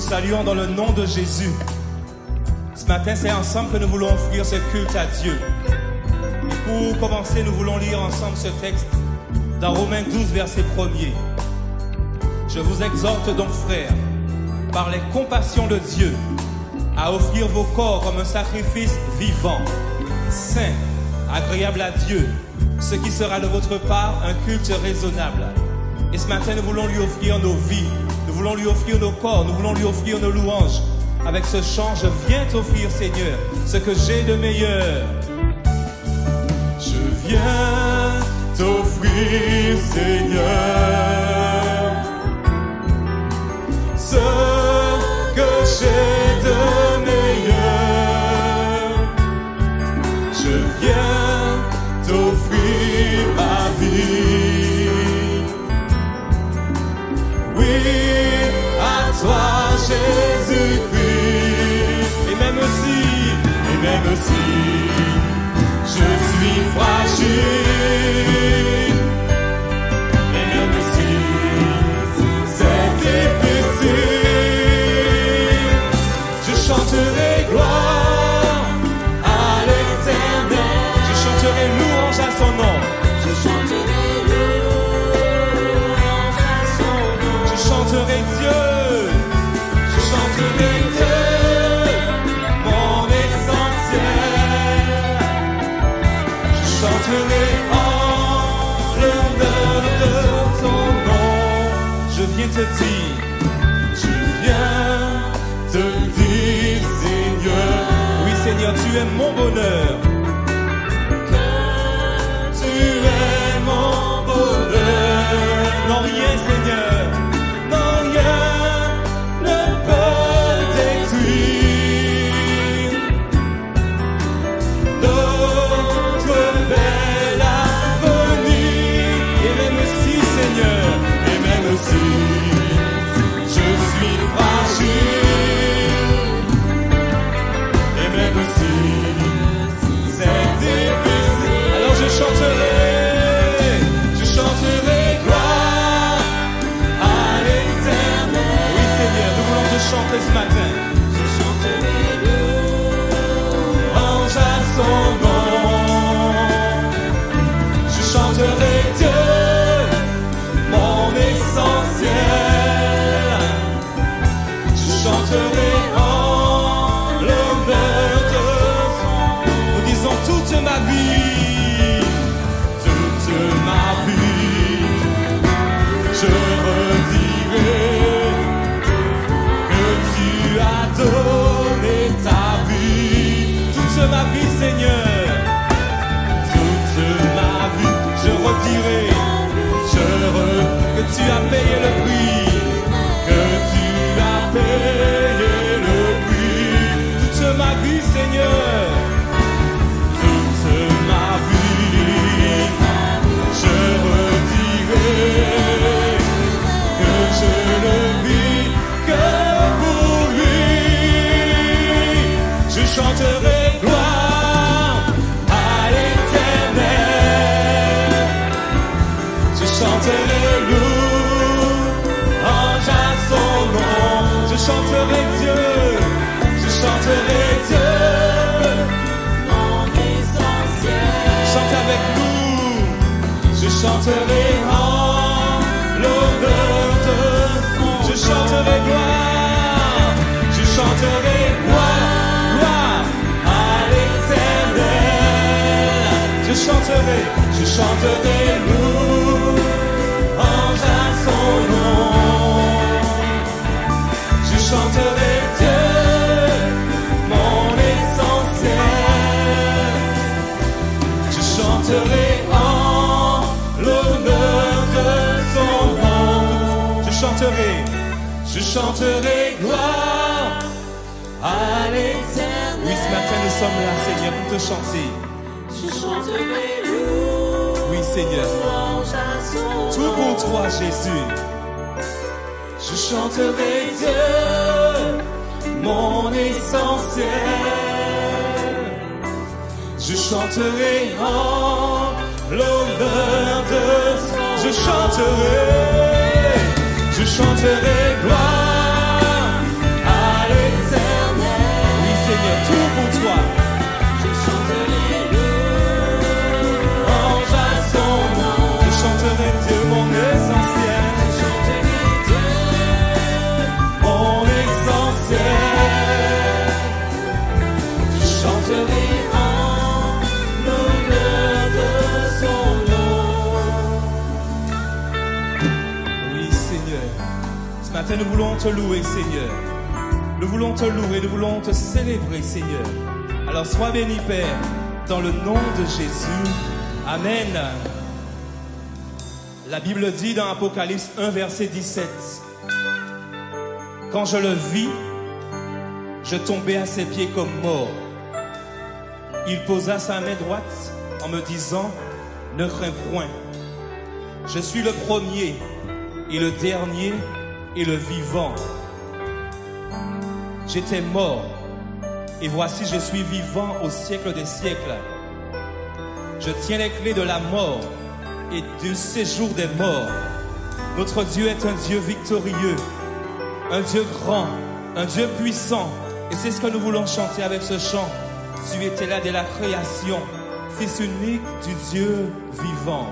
saluons dans le nom de Jésus. Ce matin, c'est ensemble que nous voulons offrir ce culte à Dieu. Et pour commencer, nous voulons lire ensemble ce texte dans Romains 12, verset 1er. Je vous exhorte donc, frères, par les compassions de Dieu, à offrir vos corps comme un sacrifice vivant, saint, agréable à Dieu, ce qui sera de votre part un culte raisonnable. Et ce matin, nous voulons lui offrir nos vies, nous voulons lui offrir nos corps, nous voulons lui offrir nos louanges. Avec ce chant, je viens t'offrir, Seigneur, ce que j'ai de meilleur. Je viens t'offrir, Seigneur, ce que j'ai de meilleur. Je viens t'offrir ma vie. Oui, à toi, Jésus-Christ. Et même si je suis fragile, et même si c'est difficile, je chanterai gloire à l'Éternel. Je chanterai louange à son nom. Je chanterai louange à son nom. Je chanterai Dieu. Je chanterai Dieu, mon essentiel. Je chanterai en l'honneur de ton nom. Je viens te dire, Seigneur. Oui, Seigneur, tu es mon bonheur. Tu es mon bonheur. Non, rien, Seigneur. Non, rien ne peut détruire notre bel avenir. Et même si, Seigneur, et même si je suis fragile, et même si c'est difficile, alors je chanterai gloire à l'Éternel. Oui, Seigneur, nous voulons te chanter ce matin. Je chanterai louange à son nom. Je chanterai Dieu, mon essentiel. Je chanterai en l'honneur de son nom. Nous disons toute ma vie, je redirai que tu as donné ta vie. Toute ma vie, Seigneur, toute ma vie, je redirai que tu as payé le prix, que tu as payé le prix. Toute ma vie, Seigneur, toute ma vie, je redirai que je ne vis que pour lui. Je chanterai gloire à l'Éternel. Je chanterai louange à son nom. Je chanterai Dieu. Je chanterai Dieu, mon essentiel. Chante avec nous. Je chanterai en l'honneur de son. Je chanterai gloire. Je chanterai gloire à l'Éternel. Je chanterai louange à son nom. Je chanterai Dieu, mon essentiel. Je chanterai en l'honneur de son nom. Je chanterai gloire à l'Éternel. Oui, ce matin nous sommes là, Seigneur, pour te chanter. Je chanterai louange. Oui, Seigneur. Tout pour toi, Jésus. Je chanterai Dieu, mon essentiel. Je chanterai en l'honneur de son. Je chanterai gloire matin, nous voulons te louer, Seigneur. Nous voulons te louer, nous voulons te célébrer, Seigneur. Alors sois béni, Père, dans le nom de Jésus. Amen. La Bible dit dans Apocalypse 1, verset 17, « Quand je le vis, je tombais à ses pieds comme mort. Il posa sa main droite en me disant, « Ne crains point. Je suis le premier et le dernier et le vivant. J'étais mort, et voici je suis vivant au siècle des siècles. Je tiens les clés de la mort et du séjour des morts. Notre Dieu est un Dieu victorieux, un Dieu grand, un Dieu puissant. » Et c'est ce que nous voulons chanter avec ce chant. Tu étais là dès la création, Fils unique du Dieu vivant.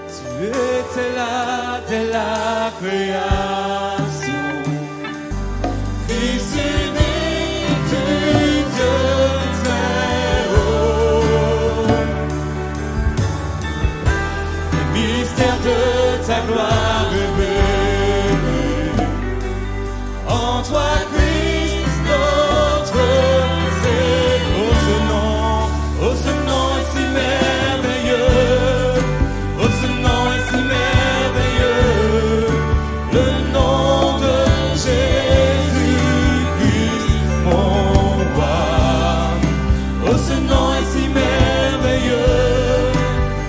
Tu étais là dès la création, Fils unique du Dieu très haut. Le mystère de ta gloire révélé en toi, Christ, notre Seigneur. Oh ce nom est si merveilleux, oh ce nom est si merveilleux, le nom de Jésus Christ, mon roi. Oh ce nom est si merveilleux,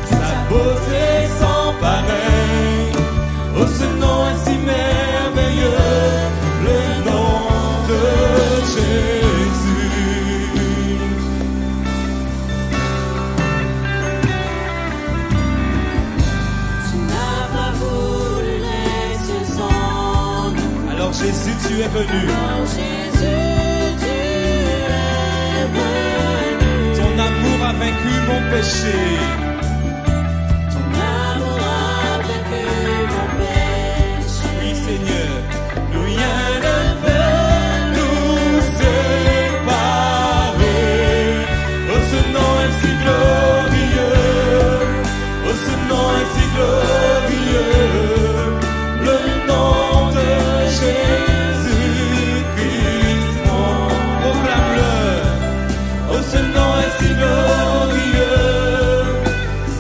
sa beauté sans pareil. Oh ce nom est si merveilleux, le nom de Jésus. Tu n'as pas voulu les cieux sans nous. Alors Jésus, tu es venu. Alors Jésus, tu es venu. Ton amour a vaincu mon péché. Ton amour a vaincu mon péché. Oui, Seigneur, nous rien ne peut nous séparer. Oh, ce nom est si glorieux. Oh, ce nom est si glorieux. Le nom de Jésus Christ, proclame-le. Oh, ce nom est si glorieux.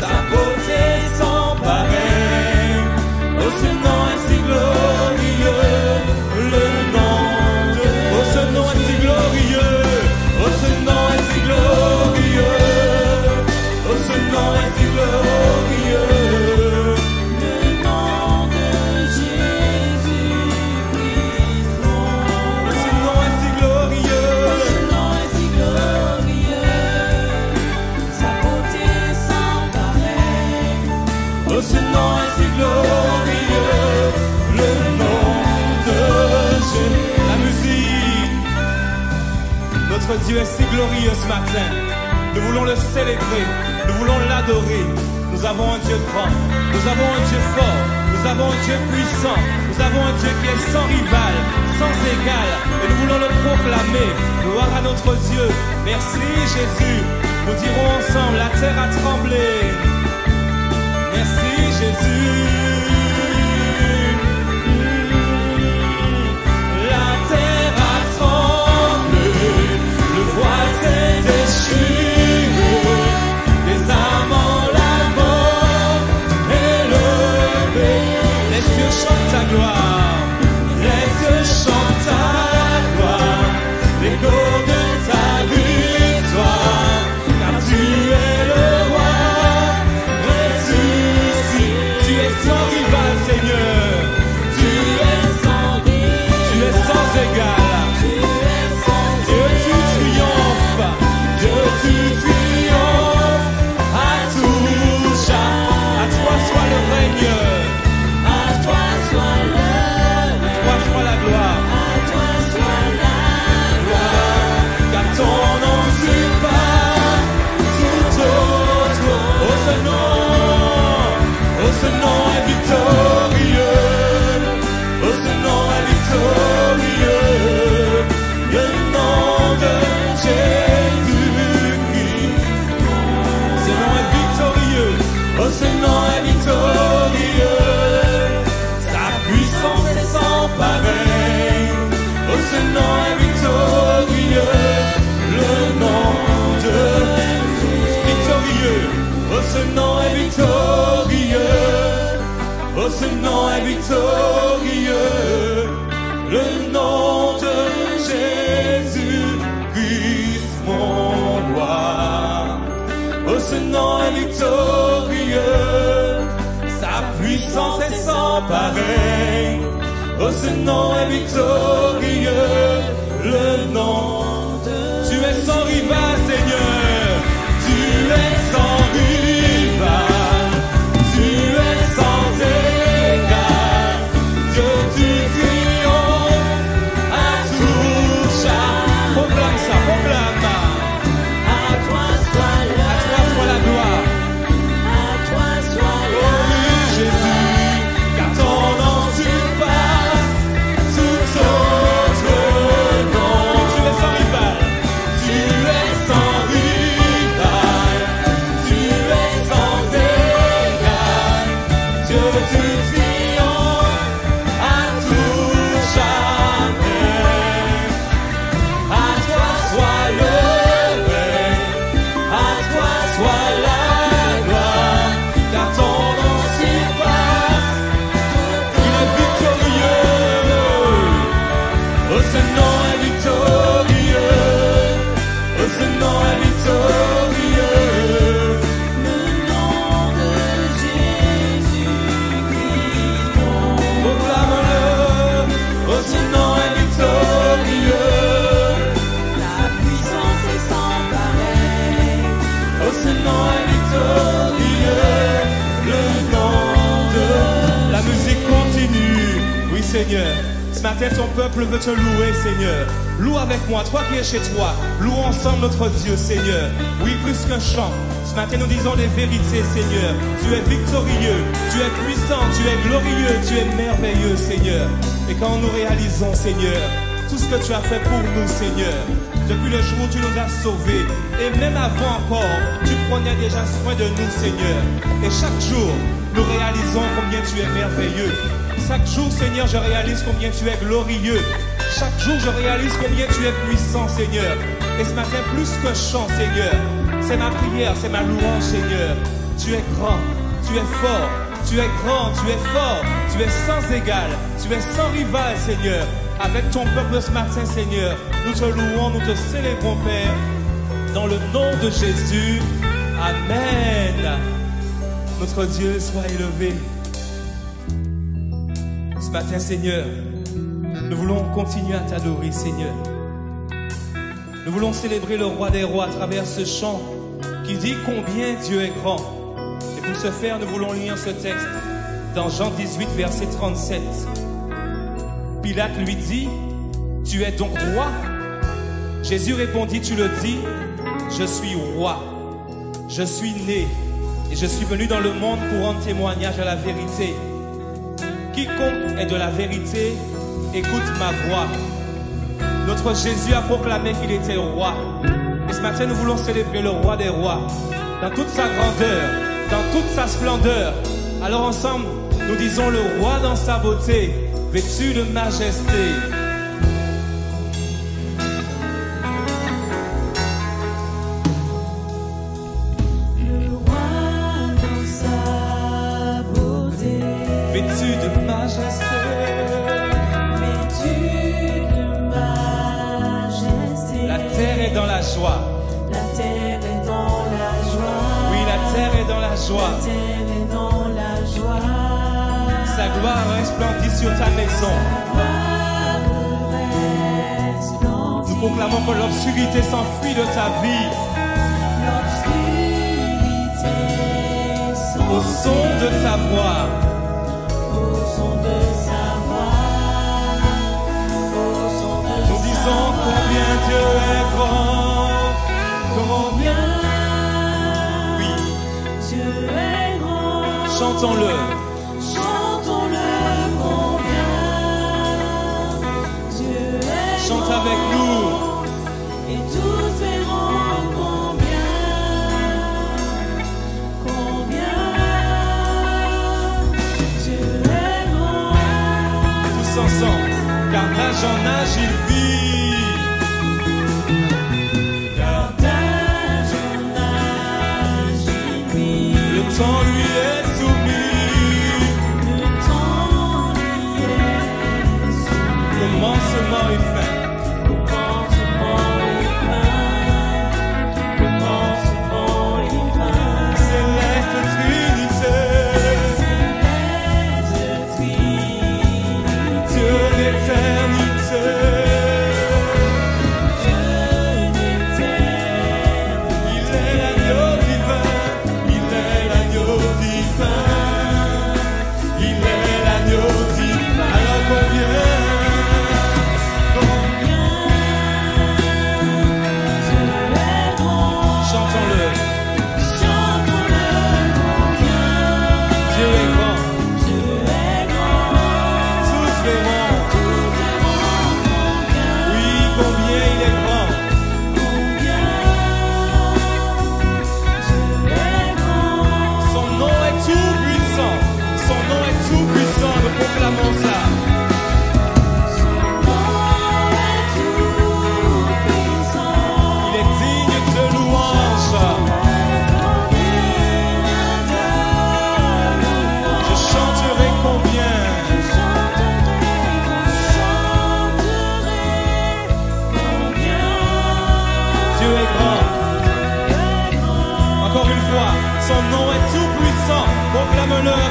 Sa beauté sans pareil. Oh, ce nom est si glorieux. Le nom de... Oh, ce nom est si glorieux. Oh, ce nom est si glorieux. Oh, ce nom est si glorieux. Le nom de Jésus Christ, Oh, ce nom est si glorieux. ce nom est si glorieux, sa beauté sans pareil. Oh, ce nom est si glorieux. Le nom de Jésus. La musique. Notre Dieu est si glorieux ce matin. Nous voulons le célébrer. Nous voulons l'adorer. Nous avons un Dieu grand. Nous avons un Dieu fort. Nous avons un Dieu puissant. Nous avons un Dieu qui est sans rival, sans égal. Et nous voulons le proclamer. Gloire à notre Dieu. Merci Jésus. Nous dirons ensemble, la terre a tremblé. Merci Jésus. La terre a tremblé, le voile s'est déchiré, les âmes en la mort élevées. Les cieux chantent ta gloire, les cieux chantent ta gloire, l'écho de ta victoire, car tu es le roi ressuscité. Tu es puissance est sans pareil. Oh, ce nom est victorieux, le nom de... Tu es sans rival, Seigneur. Tu es sans rival. Tu es sans égal. Dieu, tu triomphes à tout jamais. Proclame ça, proclame. À toi soit la gloire. à toi soit la Oui, Jésus, car ton nom surpasse tout autre nom. Tu es sans rival. Tu es sans rival. Tu es sans égal. Dieu, tu triomphes à tout jamais. À toi soit le règne, à toi soit la gloire, car ton nom surpasse. Il est victorieux. Oh, ce nom est victorieux. Oh, ce nom est victorieux. le nom de Jésus-Christ. Proclame-le. Oh, ce nom est victorieux. La puissance est sans pareil. Oh, ce nom est victorieux. Le nom de... La musique continue. Oui, Seigneur. Ce matin, ton peuple veut te louer, Seigneur. Loue avec moi, toi qui es chez toi. Louons ensemble notre Dieu, Seigneur. Oui, plus qu'un chant. Ce matin, nous disons les vérités, Seigneur. Tu es victorieux, tu es puissant, tu es glorieux, tu es merveilleux, Seigneur. Et quand nous réalisons, Seigneur, tout ce que tu as fait pour nous, Seigneur, depuis le jour où tu nous as sauvés, et même avant encore, tu prenais déjà soin de nous, Seigneur. Et chaque jour, nous réalisons combien tu es merveilleux. Chaque jour, Seigneur, je réalise combien tu es glorieux. Chaque jour, je réalise combien tu es puissant, Seigneur. Et ce matin, plus que chant, Seigneur, c'est ma prière, c'est ma louange, Seigneur. Tu es grand, tu es fort, tu es grand, tu es fort, tu es sans égal, tu es sans rival, Seigneur. Avec ton peuple ce matin, Seigneur, nous te louons, nous te célébrons, Père, dans le nom de Jésus. Amen. Notre Dieu soit élevé. Ce matin, Seigneur, nous voulons continuer à t'adorer, Seigneur. Nous voulons célébrer le roi des rois à travers ce chant qui dit combien Dieu est grand. Et pour ce faire, nous voulons lire ce texte dans Jean 18, verset 37. Pilate lui dit, « Tu es donc roi ?» Jésus répondit, « Tu le dis, je suis roi. Je suis né et je suis venu dans le monde pour rendre témoignage à la vérité. Quiconque est de la vérité, écoute ma voix. » Notre Jésus a proclamé qu'il était roi. Et ce matin, nous voulons célébrer le roi des rois dans toute sa grandeur, dans toute sa splendeur. Alors ensemble, nous disons le roi dans sa beauté, vêtu de majesté. Le roi dans sa beauté, Vêtu de majesté. vêtu de majesté. La terre est dans la joie. La terre est dans la joie. Oui, la terre est dans la joie. La terre est dans la joie. Sa gloire resplendit sur ta maison. Gloire resplendit. Nous proclamons que l'obscurité s'enfuit de ta vie. L'obscurité Au son de ta voix. au son de sa voix. Au son de Nous disons combien Dieu est grand. Combien. Oui, Dieu est grand. chantons-le. Chantons-le combien Dieu est Chante grand. avec nous. Et tous verront combien Dieu est grand. Tous ensemble. Car d'âge en âge il vit. Car d'âge en âge il vit. Le temps lui est soumis. Le temps lui est soumis. Commencement et fin. Commencement et fin. Commencement et fin. Céleste Trinité. Céleste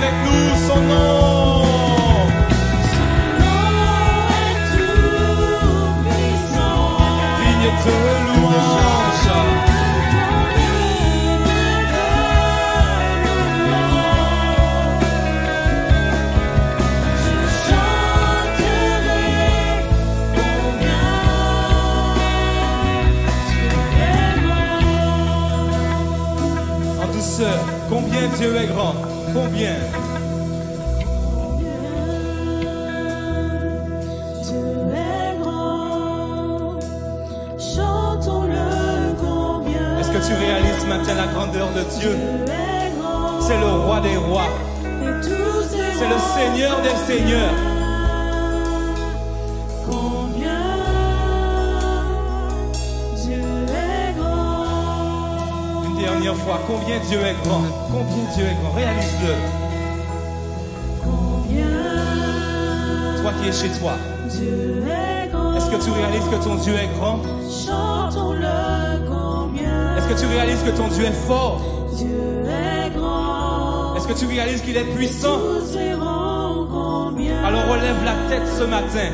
avec nous son nom. Vigne de louange. Combien Dieu est grand, combien Dieu est grand, chantons-le combien. Est-ce que tu réalises ce matin la grandeur de Dieu? C'est le roi des rois, c'est le Seigneur des seigneurs. Dernière fois, combien Dieu est grand, combien Dieu est grand, réalise-le. Toi qui es chez toi, est-ce que tu réalises que ton Dieu est grand? Est-ce que tu réalises que ton Dieu est fort? Est-ce que tu réalises qu'il est puissant? Alors relève la tête ce matin.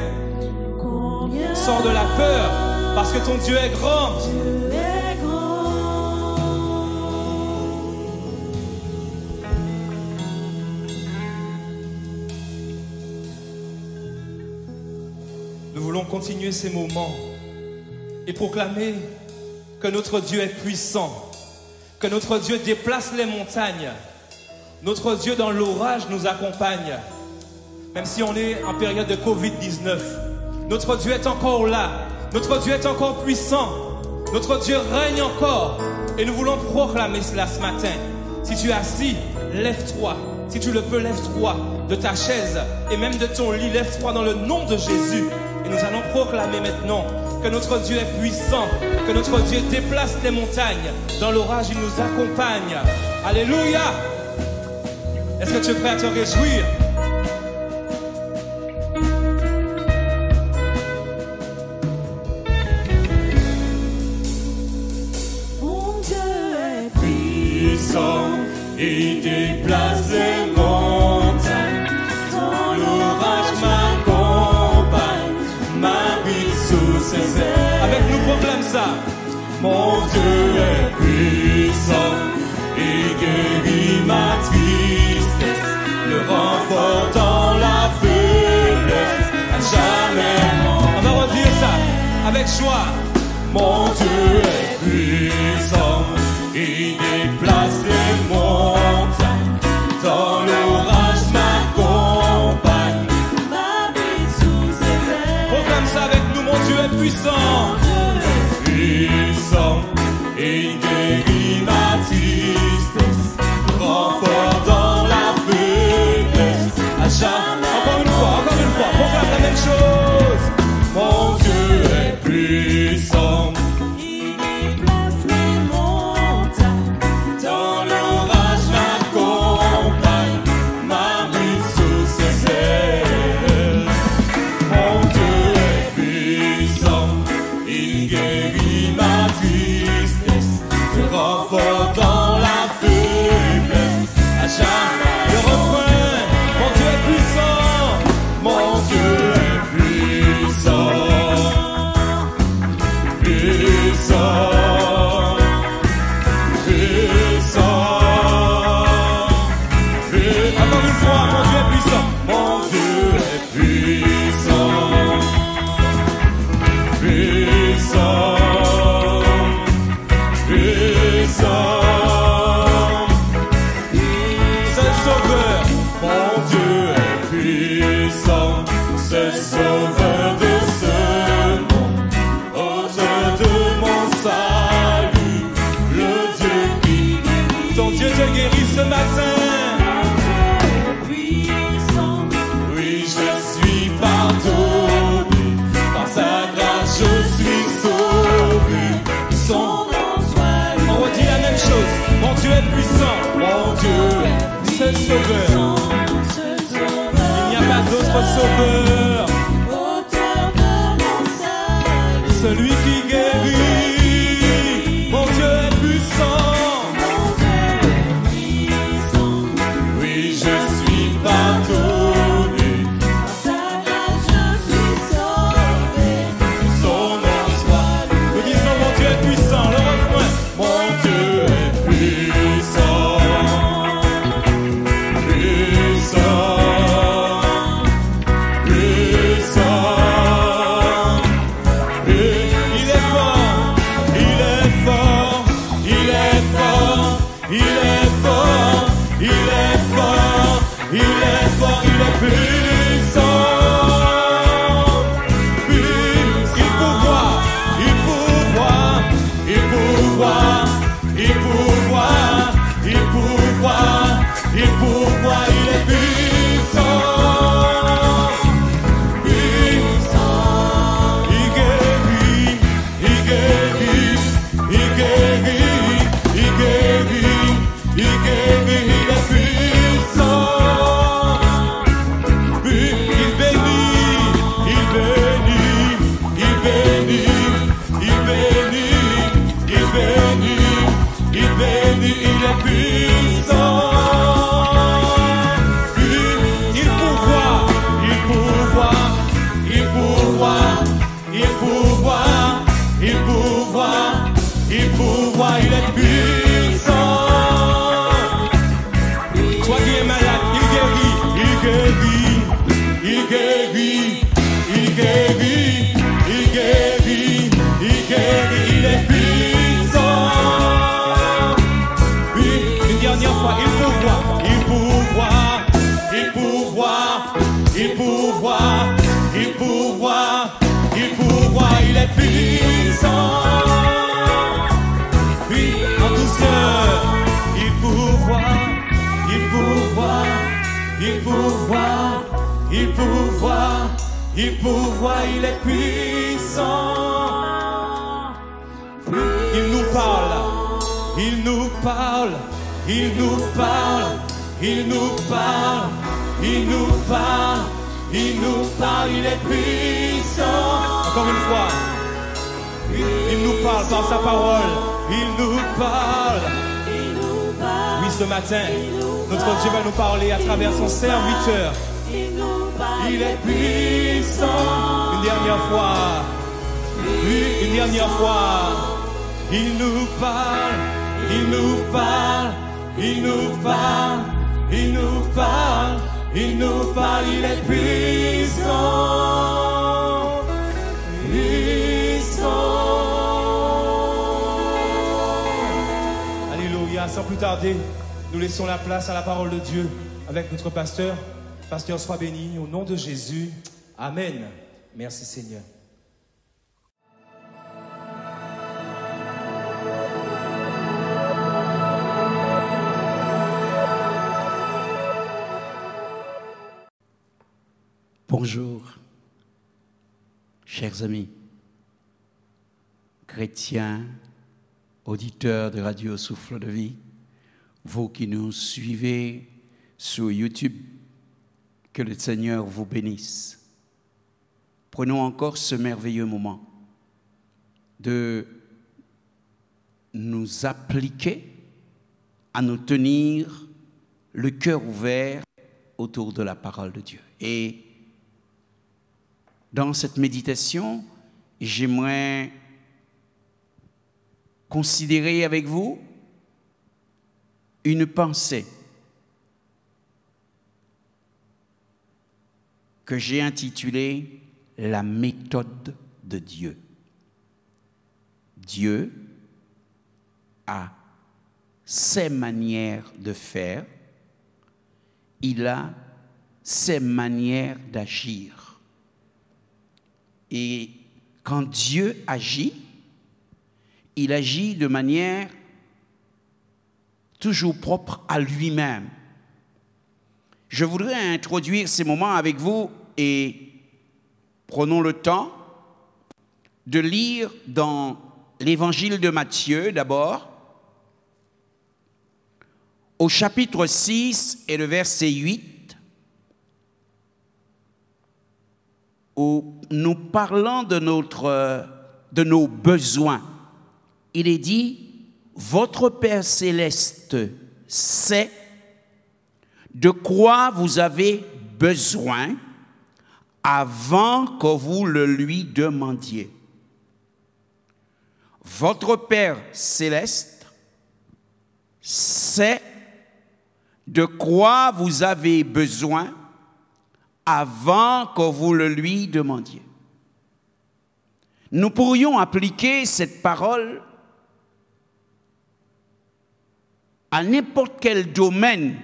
Sors de la peur parce que ton Dieu est grand. Nous voulons continuer ces moments et proclamer que notre Dieu est puissant, que notre Dieu déplace les montagnes, notre Dieu dans l'orage nous accompagne, même si on est en période de Covid-19. Notre Dieu est encore là, notre Dieu est encore puissant, notre Dieu règne encore et nous voulons proclamer cela ce matin. Si tu es assis, lève-toi, si tu le peux, lève-toi de ta chaise et même de ton lit, lève-toi dans le nom de Jésus. Et nous allons proclamer maintenant que notre Dieu est puissant, que notre Dieu déplace les montagnes. Dans l'orage, il nous accompagne. Alléluia! Est-ce que tu es prêt à te réjouir? Mon Dieu est puissant, il déplace les montagnes. Dans l'orage, avec nous proclame ça. Mon Dieu est puissant, il guérit ma tristesse, le renfort dans la faiblesse, à jamais. On va redire ça avec joie. Mon Dieu est puissant, il déplace les montagnes, dans l'orage m'accompagne. Proclame ça avec nous, mon Dieu est puissant. Puissant, il guérit ma tristesse, renfort dans la faiblesse, à jamais. Encore une fois, proclame la même chose. Mon Dieu est puissant, il déplace les montagnes, dans l'orage m'accompagne, ma vie sous ses ailes. Mon Dieu est puissant, il guérit ma tristesse, se renfort dans la faiblesse, à jamais. Le refrain, mon Dieu est puissant, mon Dieu est puissant, puissant, puissant. Encore une fois, mon Dieu est puissant, mon Dieu est puissant, puissant, puissant. Seul sauveur, mon Dieu est puissant, seul sauveur de ce monde, auteur de mon salut, le Dieu qui guérit. Ton Dieu te guérit ce matin. Oui, je suis pardonné, par sa grâce je suis sauvé. On redit la même chose. Mon Dieu est puissant, mon Dieu est seul sauveur. Il n'y a pas d'autre sauveur. Celui qui guérit, mon Dieu est puissant. béni, il béni, il est puissant. Il pourvoit, il pourvoit, il pourvoit, il pourvoit, il pourvoit, il pourvoit, il est puissant. Toi qui es malade, il guérit, il guérit, il guérit, il guérit, il guérit, il guérit, il est puissant. Oui, une dernière fois, il pourvoit, il pourvoit, il pourvoit, il pourvoit, il pourvoit, il pourvoit, il est puissant. Oui, en douceur, il pourvoit, il pourvoit, il pourvoit, il pourvoit, il pourvoit, il est puissant. Il nous parle, il nous parle, il nous parle, il nous parle, il nous parle, il nous parle, il est puissant. Encore une fois, il nous parle par sa parole, il nous parle. Oui, ce matin, notre Dieu va nous parler à travers son serviteur. Il est puissant. Une dernière fois. Oui, une dernière fois. Il nous parle. Il nous parle. Il nous parle. Il nous parle. Il nous parle. Il est puissant. Puissant. Alléluia. Sans plus tarder, nous laissons la place à la parole de Dieu avec notre pasteur. Pasteur, sois béni au nom de Jésus. Amen. Merci Seigneur. Bonjour, chers amis, chrétiens, auditeurs de Radio Souffle de Vie, vous qui nous suivez sur YouTube, que le Seigneur vous bénisse. Prenons encore ce merveilleux moment de nous appliquer à nous tenir le cœur ouvert autour de la parole de Dieu. Et dans cette méditation, j'aimerais considérer avec vous une pensée que j'ai intitulée « La méthode de Dieu ». Dieu a ses manières de faire, il a ses manières d'agir. Et quand Dieu agit, il agit de manière toujours propre à lui-même. Je voudrais introduire ces moments avec vous et prenons le temps de lire dans l'évangile de Matthieu d'abord, au chapitre 6 et le verset 8, où nous parlons de nos besoins. Il est dit, votre Père céleste sait de quoi vous avez besoin avant que vous le lui demandiez. Votre Père céleste sait de quoi vous avez besoin avant que vous le lui demandiez. Nous pourrions appliquer cette parole à n'importe quel domaine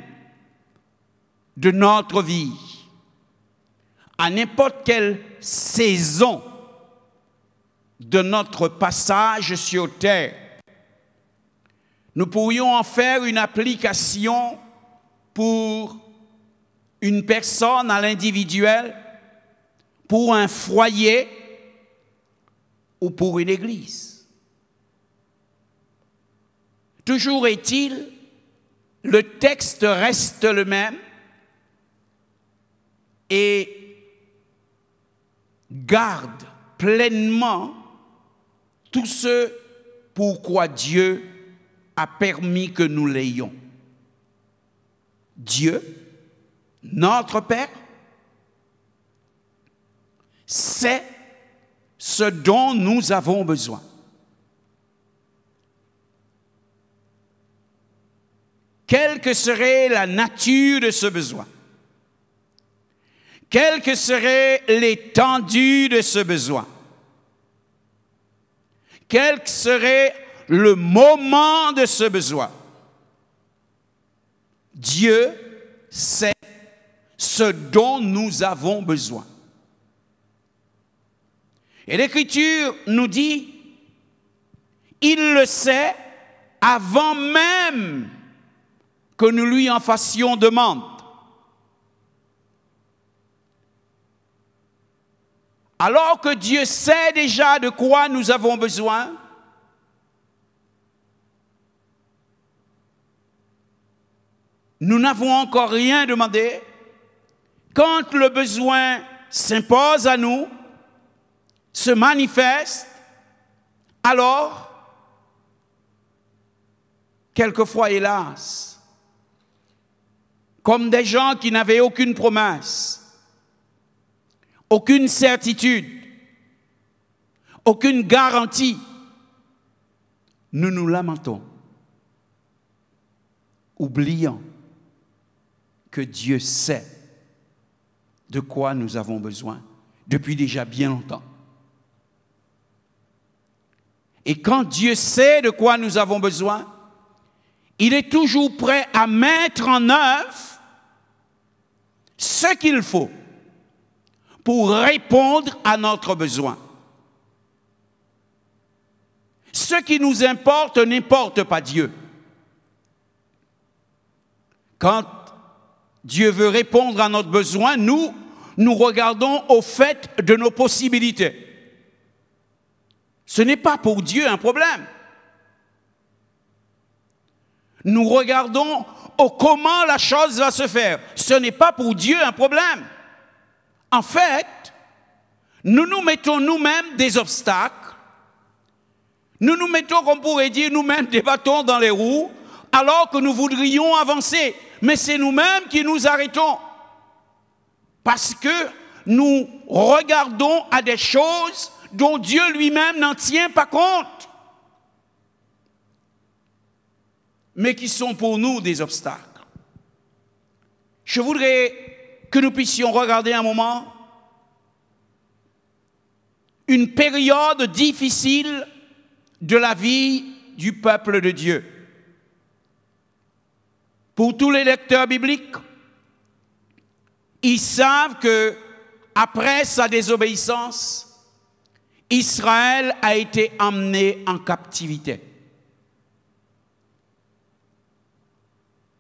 de notre vie, à n'importe quelle saison de notre passage sur terre. Nous pourrions en faire une application pour une personne à l'individuel, pour un foyer ou pour une église. Toujours est-il, le texte reste le même et garde pleinement tout ce pourquoi Dieu a permis que nous l'ayons. Dieu, notre Père, sait ce dont nous avons besoin. Quelle que serait la nature de ce besoin, quelle que serait l'étendue de ce besoin, quel que serait le moment de ce besoin, Dieu sait ce dont nous avons besoin. Et l'Écriture nous dit, il le sait avant même que nous lui en fassions demande. Alors que Dieu sait déjà de quoi nous avons besoin, nous n'avons encore rien demandé. Quand le besoin s'impose à nous, se manifeste, alors, quelquefois, hélas, comme des gens qui n'avaient aucune promesse, aucune certitude, aucune garantie, nous nous lamentons, oubliant que Dieu sait de quoi nous avons besoin depuis déjà bien longtemps. Et quand Dieu sait de quoi nous avons besoin, il est toujours prêt à mettre en œuvre ce qu'il faut pour répondre à notre besoin. Ce qui nous importe n'importe pas Dieu. Quand Dieu veut répondre à notre besoin, nous regardons au fait de nos possibilités. Ce n'est pas pour Dieu un problème. Nous regardons au comment la chose va se faire. Ce n'est pas pour Dieu un problème. En fait, nous nous mettons nous-mêmes des obstacles. Nous nous mettons, comme on pourrait dire, nous-mêmes des bâtons dans les roues, alors que nous voudrions avancer. Mais c'est nous-mêmes qui nous arrêtons. Parce que nous regardons à des choses dont Dieu lui-même n'en tient pas compte, mais qui sont pour nous des obstacles. Je voudrais que nous puissions regarder un moment une période difficile de la vie du peuple de Dieu. Pour tous les lecteurs bibliques, ils savent que après sa désobéissance, Israël a été emmené en captivité.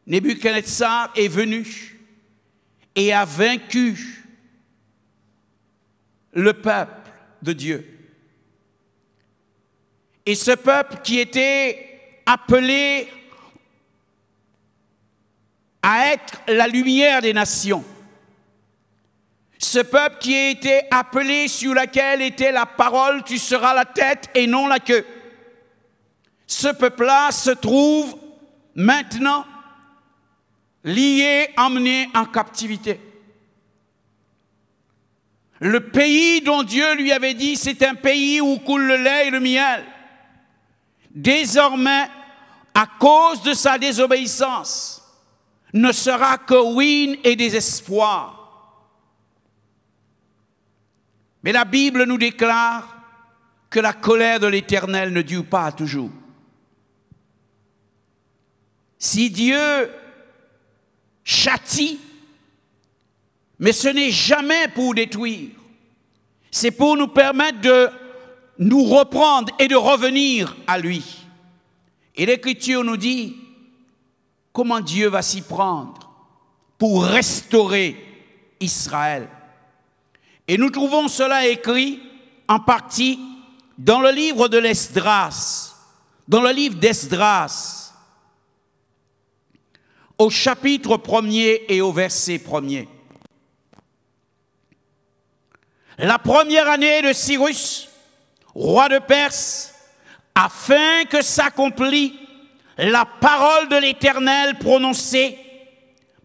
Nebuchadnezzar est venu et a vaincu le peuple de Dieu. Et ce peuple qui était appelé à être la lumière des nations, ce peuple qui a été appelé sur laquelle était la parole, tu seras la tête et non la queue. Ce peuple-là se trouve maintenant lié, emmené en captivité. Le pays dont Dieu lui avait dit, c'est un pays où coule le lait et le miel. Désormais, à cause de sa désobéissance, ne sera que ruine et désespoir. Mais la Bible nous déclare que la colère de l'Éternel ne dure pas toujours. Si Dieu châtie, mais ce n'est jamais pour détruire, c'est pour nous permettre de nous reprendre et de revenir à lui. Et l'Écriture nous dit comment Dieu va s'y prendre pour restaurer Israël. Et nous trouvons cela écrit en partie dans le livre de l'Esdras, dans le livre d'Esdras, au chapitre 1er et au verset 1er. La première année de Cyrus, roi de Perse, afin que s'accomplisse la parole de l'Éternel prononcée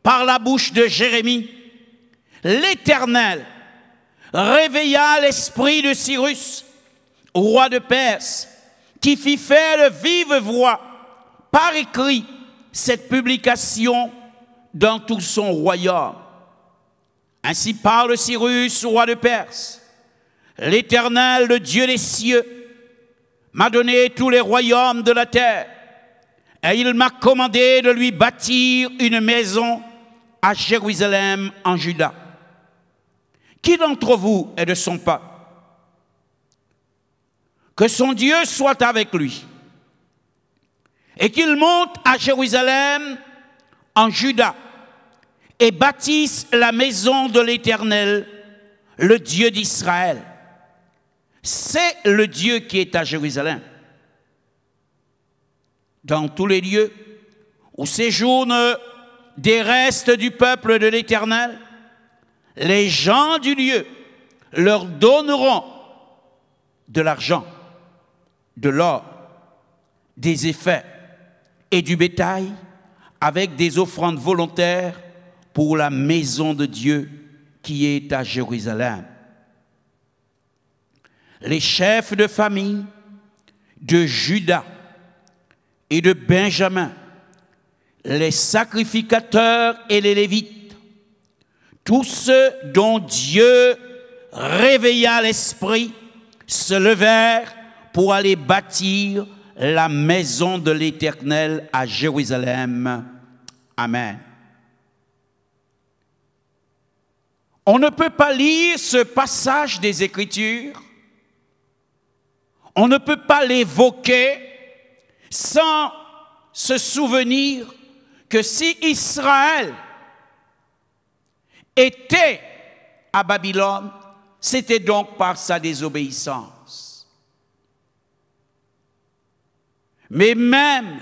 par la bouche de Jérémie. L'Éternel réveilla l'esprit de Cyrus, roi de Perse, qui fit faire de vive voix par écrit cette publication dans tout son royaume. Ainsi parle Cyrus, roi de Perse. L'Éternel, le Dieu des cieux, m'a donné tous les royaumes de la terre, et il m'a commandé de lui bâtir une maison à Jérusalem en Juda. Qui d'entre vous est de son peuple? Que son Dieu soit avec lui, et qu'il monte à Jérusalem en Juda, et bâtisse la maison de l'Éternel, le Dieu d'Israël. C'est le Dieu qui est à Jérusalem. Dans tous les lieux où séjournent des restes du peuple de l'Éternel, les gens du lieu leur donneront de l'argent, de l'or, des effets et du bétail avec des offrandes volontaires pour la maison de Dieu qui est à Jérusalem. Les chefs de famille de Juda et de Benjamin, les sacrificateurs et les Lévites, tous ceux dont Dieu réveilla l'esprit, se levèrent pour aller bâtir la maison de l'Éternel à Jérusalem. Amen. On ne peut pas lire ce passage des Écritures, on ne peut pas l'évoquer sans se souvenir que si Israël était à Babylone, c'était donc par sa désobéissance. Mais même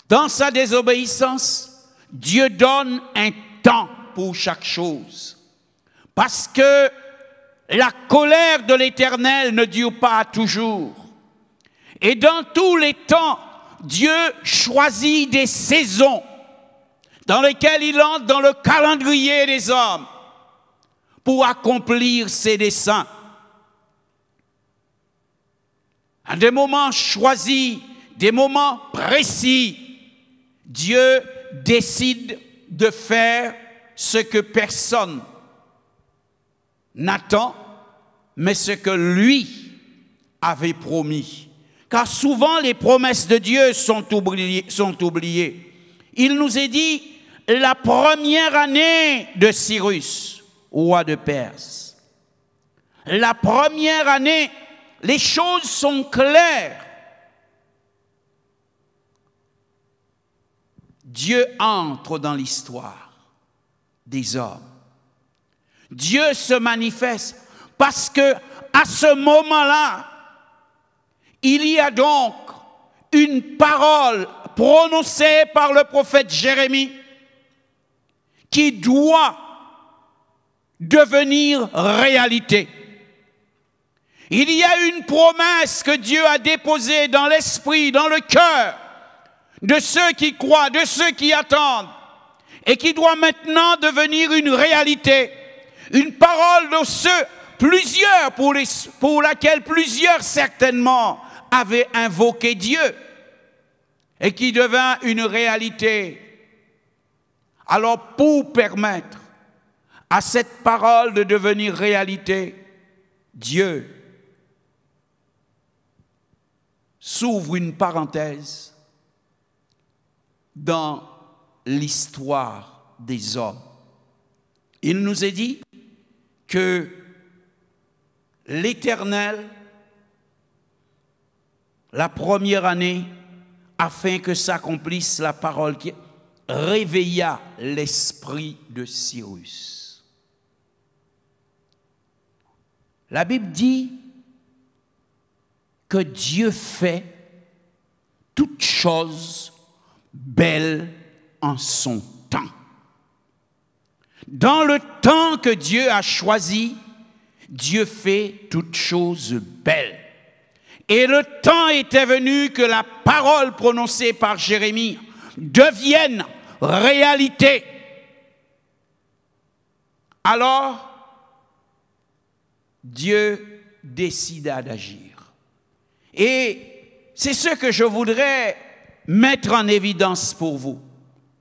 dans sa désobéissance, Dieu donne un temps pour chaque chose. Parce que la colère de l'Éternel ne dure pas toujours. Et dans tous les temps, Dieu choisit des saisons dans lesquelles il entre dans le calendrier des hommes pour accomplir ses desseins. À des moments choisis, des moments précis, Dieu décide de faire ce que personne n'attend, mais ce que lui avait promis. Car souvent les promesses de Dieu sont oubliées. Il nous est dit la première année de Cyrus, roi de Perse. La première année, les choses sont claires. Dieu entre dans l'histoire des hommes. Dieu se manifeste parce que à ce moment-là, il y a donc une parole prononcée par le prophète Jérémie qui doit devenir réalité. Il y a une promesse que Dieu a déposée dans l'esprit, dans le cœur de ceux qui croient, de ceux qui attendent, et qui doit maintenant devenir une réalité. Une parole de ceux, plusieurs, pour laquelle plusieurs certainement avaient invoqué Dieu, et qui devint une réalité. Alors pour permettre à cette parole de devenir réalité, Dieu s'ouvre une parenthèse dans l'histoire des hommes. Il nous est dit que l'Éternel, la première année, afin que s'accomplisse la parole qui réveilla l'esprit de Cyrus. La Bible dit que Dieu fait toutes choses belles en son temps. Dans le temps que Dieu a choisi, Dieu fait toutes choses belles. Et le temps était venu que la parole prononcée par Jérémie devienne réalité. Alors, Dieu décida d'agir. Et c'est ce que je voudrais mettre en évidence pour vous.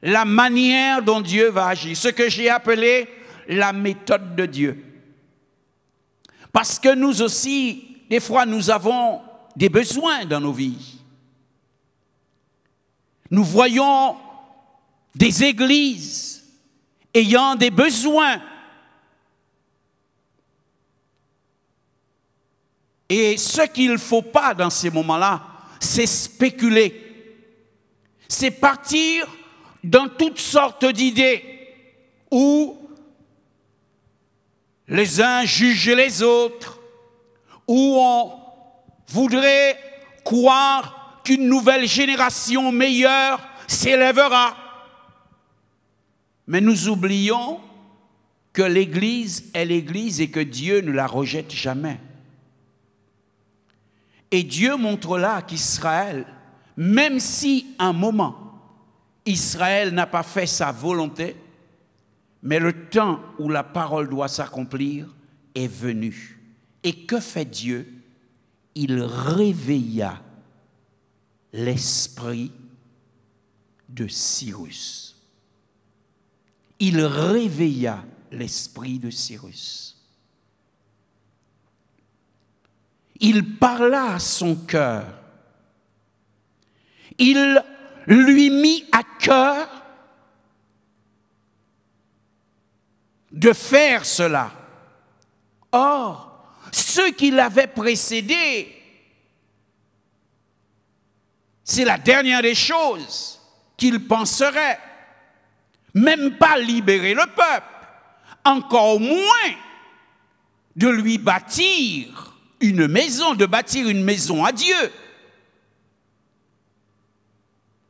La manière dont Dieu va agir. Ce que j'ai appelé la méthode de Dieu. Parce que nous aussi, des fois, nous avons des besoins dans nos vies. Nous voyons des églises ayant des besoins. Et ce qu'il ne faut pas dans ces moments-là, c'est spéculer. C'est partir dans toutes sortes d'idées où les uns jugent les autres, où on voudrait croire qu'une nouvelle génération meilleure s'élèvera. Mais nous oublions que l'Église est l'Église et que Dieu ne la rejette jamais. Et Dieu montre là qu'Israël, même si un moment, Israël n'a pas fait sa volonté, mais le temps où la parole doit s'accomplir est venu. Et que fait Dieu? Il réveilla l'esprit de Cyrus. Il réveilla l'esprit de Cyrus. Il parla à son cœur. Il lui mit à cœur de faire cela. Or, ceux qui l'avaient précédé, c'est la dernière des choses qu'il penserait. Même pas libérer le peuple, encore moins de lui bâtir une maison, de bâtir une maison à Dieu.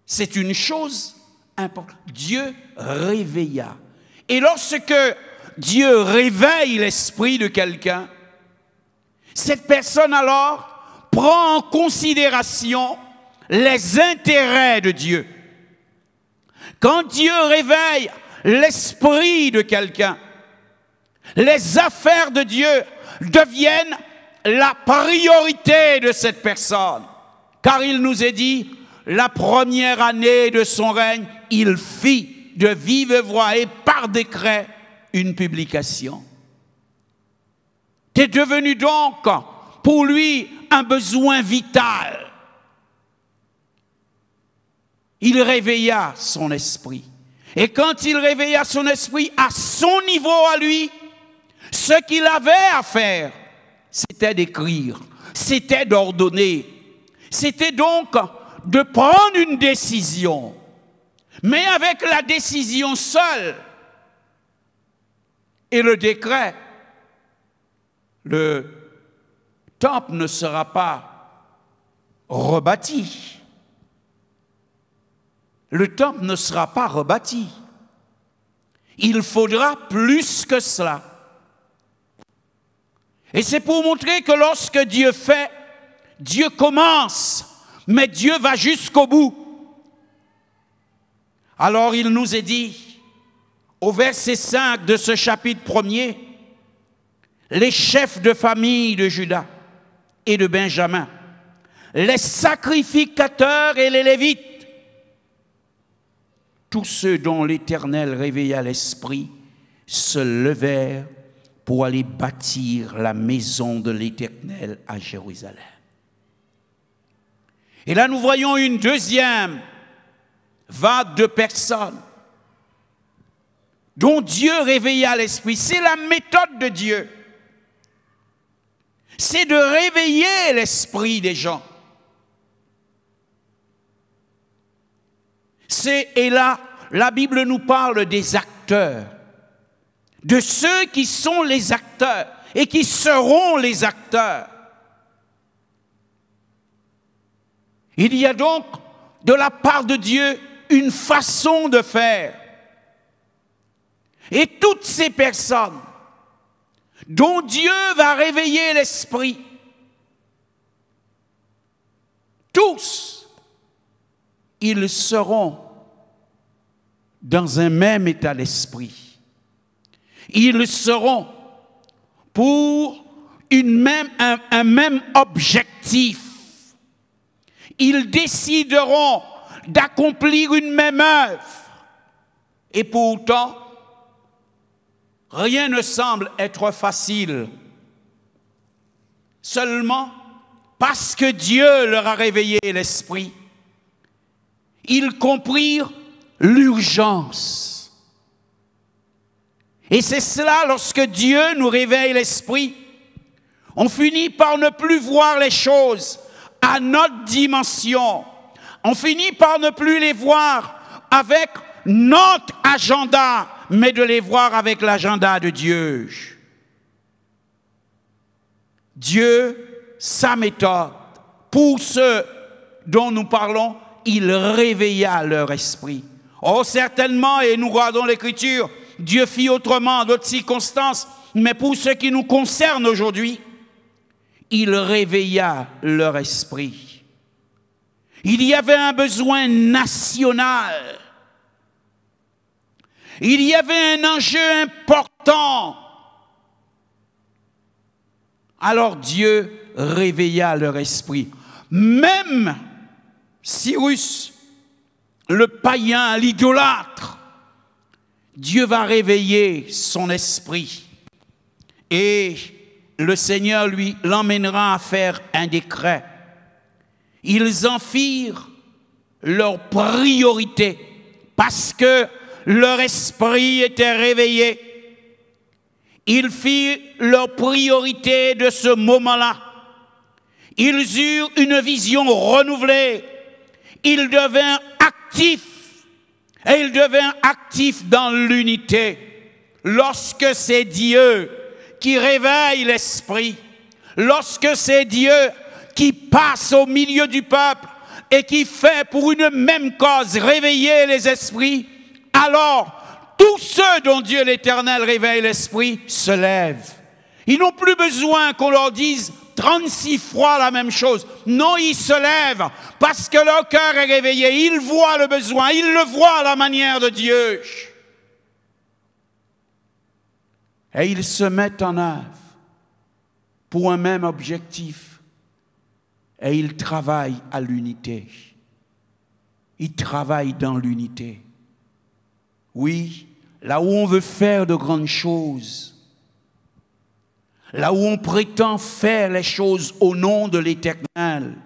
C'est une chose importante. Dieu réveilla. Et lorsque Dieu réveille l'esprit de quelqu'un, cette personne alors prend en considération les intérêts de Dieu. Quand Dieu réveille l'esprit de quelqu'un, les affaires de Dieu deviennent la priorité de cette personne. Car il nous est dit, la première année de son règne, il fit de vive voix et par décret une publication. C'est devenu donc pour lui un besoin vital. Il réveilla son esprit. Et quand il réveilla son esprit à son niveau à lui, ce qu'il avait à faire, c'était d'écrire, c'était d'ordonner, c'était donc de prendre une décision. Mais avec la décision seule et le décret, le temple ne sera pas rebâti. Le temple ne sera pas rebâti. Il faudra plus que cela. Et c'est pour montrer que lorsque Dieu fait, Dieu commence, mais Dieu va jusqu'au bout. Alors il nous est dit, au verset 5 de ce chapitre 1er, les chefs de famille de Juda et de Benjamin, les sacrificateurs et les Lévites, tous ceux dont l'Éternel réveilla l'esprit se levèrent pour aller bâtir la maison de l'Éternel à Jérusalem. Et là, nous voyons une deuxième vague de personnes dont Dieu réveilla l'esprit. C'est la méthode de Dieu. C'est de réveiller l'esprit des gens. Et là, la Bible nous parle des acteurs, de ceux qui sont les acteurs et qui seront les acteurs. Il y a donc de la part de Dieu une façon de faire. Et toutes ces personnes dont Dieu va réveiller l'esprit tous, ils seront dans un même état d'esprit. Ils seront pour un même objectif. Ils décideront d'accomplir une même œuvre. Et pourtant, rien ne semble être facile. Seulement parce que Dieu leur a réveillé l'esprit, ils comprirent l'urgence. Et c'est cela, lorsque Dieu nous réveille l'esprit, on finit par ne plus voir les choses à notre dimension. On finit par ne plus les voir avec notre agenda, mais de les voir avec l'agenda de Dieu. Dieu, sa méthode, pour ceux dont nous parlons, il réveilla leur esprit. Oh, certainement, et nous regardons l'Écriture, Dieu fit autrement, d'autres circonstances, mais pour ce qui nous concerne aujourd'hui, il réveilla leur esprit. Il y avait un besoin national. Il y avait un enjeu important. Alors Dieu réveilla leur esprit. Même Cyrus, le païen, l'idolâtre, Dieu va réveiller son esprit. Et le Seigneur lui l'emmènera à faire un décret. Ils en firent leur priorité parce que leur esprit était réveillé. Ils firent leur priorité de ce moment-là. Ils eurent une vision renouvelée. Ils devinrent actifs. Et ils devinrent actifs dans l'unité. Lorsque c'est Dieu qui réveille l'esprit, lorsque c'est Dieu qui passe au milieu du peuple et qui fait pour une même cause réveiller les esprits, alors tous ceux dont Dieu l'Éternel réveille l'esprit se lèvent. Ils n'ont plus besoin qu'on leur dise 36 fois la même chose. Non, ils se lèvent parce que leur cœur est réveillé. Ils voient le besoin, ils le voient à la manière de Dieu. Et ils se mettent en œuvre pour un même objectif. Et ils travaillent à l'unité. Ils travaillent dans l'unité. Oui, là où on veut faire de grandes choses, là où on prétend faire les choses au nom de l'Éternel,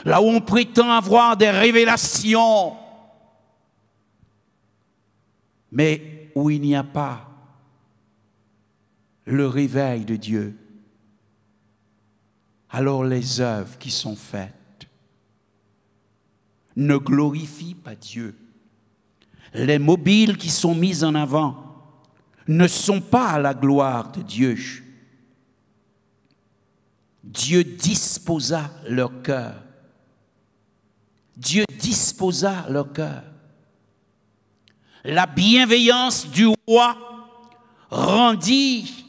là où on prétend avoir des révélations, mais où il n'y a pas le réveil de Dieu, alors les œuvres qui sont faites ne glorifient pas Dieu. Les mobiles qui sont mis en avant ne sont pas à la gloire de Dieu. Dieu disposa leur cœur. Dieu disposa leur cœur. La bienveillance du roi rendit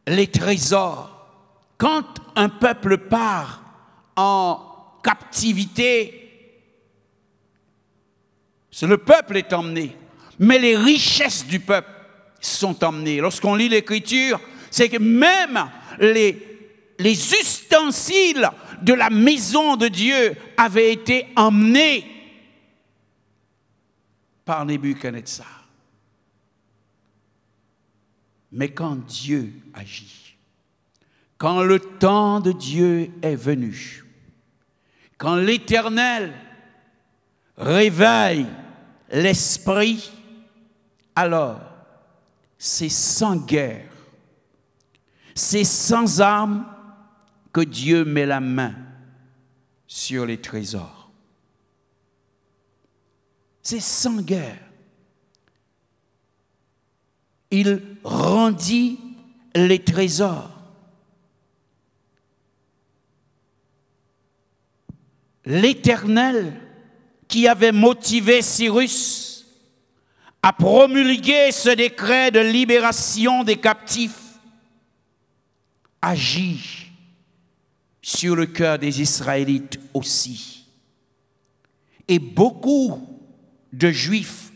les trésors. Quand un peuple part en captivité, le peuple est emmené, mais les richesses du peuple sont emmenées. Lorsqu'on lit l'Écriture, c'est que même les ustensiles de la maison de Dieu avaient été emmenés par Nebuchadnezzar. Mais quand Dieu agit, quand le temps de Dieu est venu, quand l'Éternel réveille l'esprit, alors c'est sans guerre, c'est sans armes que Dieu met la main sur les trésors. C'est sans guerre. Il rendit les trésors. L'Éternel qui avait motivé Cyrus à promulguer ce décret de libération des captifs agit sur le cœur des Israélites aussi. Et beaucoup de Juifs,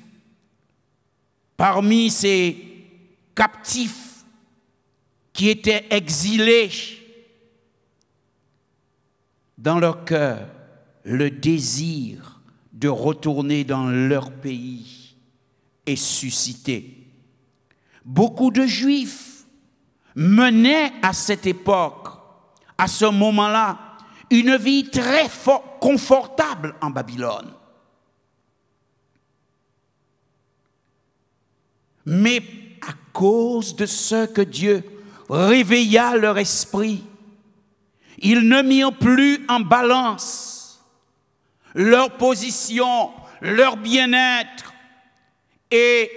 parmi ces captifs qui étaient exilés, dans leur cœur, le désir de retourner dans leur pays est suscité. Beaucoup de Juifs menaient à cette époque, à ce moment-là, une vie très confortable en Babylone. Mais à cause de ce que Dieu réveilla leur esprit, ils ne mirent plus en balance leur position, leur bien-être et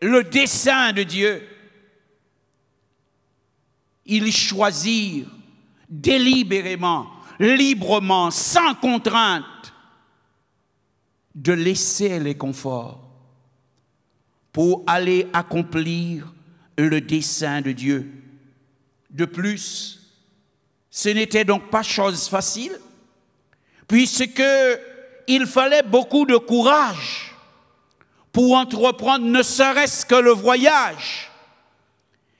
le dessein de Dieu. Ils choisirent délibérément, librement, sans contrainte, de laisser les conforts pour aller accomplir le dessein de Dieu. De plus, ce n'était donc pas chose facile, puisqu'il fallait beaucoup de courage pour entreprendre ne serait-ce que le voyage,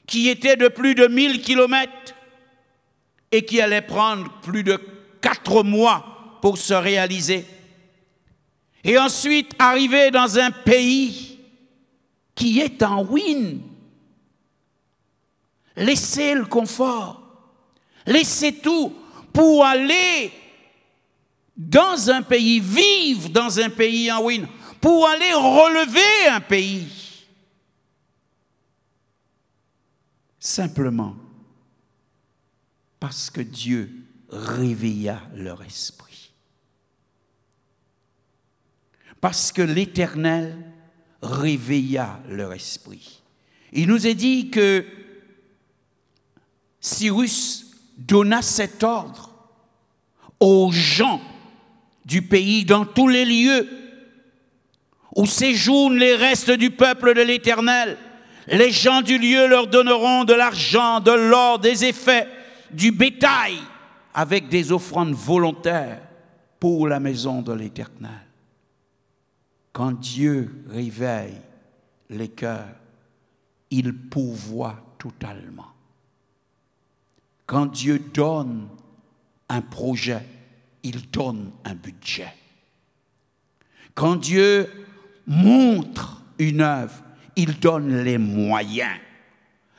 qui était de plus de 1000 kilomètres et qui allait prendre plus de 4 mois pour se réaliser. Et ensuite, arriver dans un pays qui est en ruine, laisser le confort, laisser tout pour aller dans un pays, vivre dans un pays en ruine, pour aller relever un pays. Simplement parce que Dieu réveilla leur esprit. Parce que l'Éternel réveilla leur esprit. Il nous est dit que Cyrus donna cet ordre aux gens du pays dans tous les lieux où séjournent les restes du peuple de l'Éternel. Les gens du lieu leur donneront de l'argent, de l'or, des effets, du bétail, avec des offrandes volontaires pour la maison de l'Éternel. Quand Dieu réveille les cœurs, il pourvoit totalement. Quand Dieu donne un projet, il donne un budget. Quand Dieu montre une œuvre, il donne les moyens.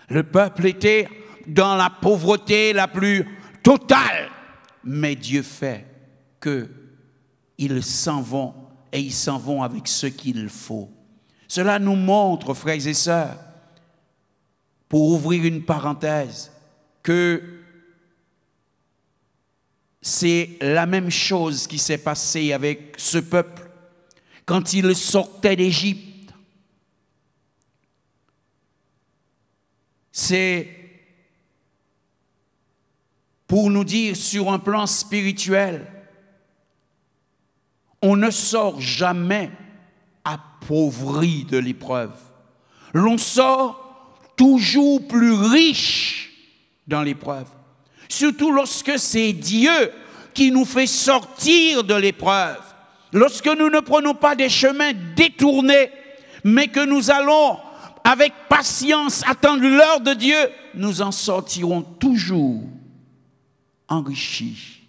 Le peuple était dans la pauvreté la plus totale, mais Dieu fait qu'ils s'en vont et ils s'en vont avec ce qu'il faut. Cela nous montre, frères et sœurs, pour ouvrir une parenthèse, que c'est la même chose qui s'est passée avec ce peuple quand il sortait d'Égypte. C'est pour nous dire sur un plan spirituel, on ne sort jamais appauvri de l'épreuve. L'on sort toujours plus riche dans l'épreuve. Surtout lorsque c'est Dieu qui nous fait sortir de l'épreuve. Lorsque nous ne prenons pas des chemins détournés, mais que nous allons avec patience attendre l'heure de Dieu, nous en sortirons toujours enrichis,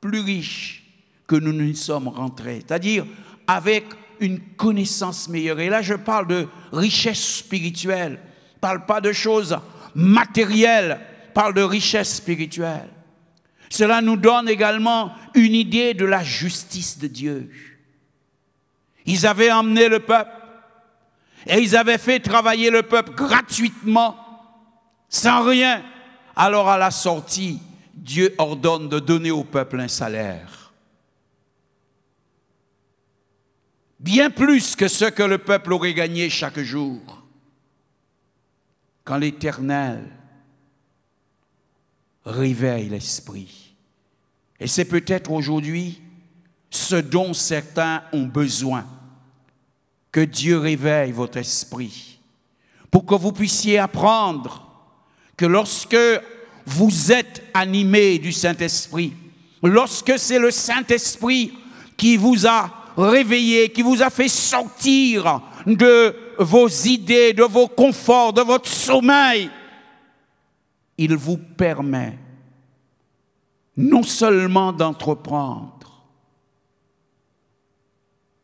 plus riches que nous n'y sommes rentrés. C'est-à-dire avec une connaissance meilleure. Et là, je parle de richesse spirituelle. Je ne parle pas de choses matérielles. Je parle de richesse spirituelle. Cela nous donne également une idée de la justice de Dieu. Ils avaient emmené le peuple et ils avaient fait travailler le peuple gratuitement, sans rien. Alors à la sortie, Dieu ordonne de donner au peuple un salaire. Bien plus que ce que le peuple aurait gagné chaque jour. Quand l'Éternel réveille l'esprit. Et c'est peut-être aujourd'hui ce dont certains ont besoin. Que Dieu réveille votre esprit pour que vous puissiez apprendre que lorsque vous êtes animés du Saint-Esprit, lorsque c'est le Saint-Esprit qui vous a réveillé, qui vous a fait sortir de vos idées, de vos conforts, de votre sommeil, il vous permet non seulement d'entreprendre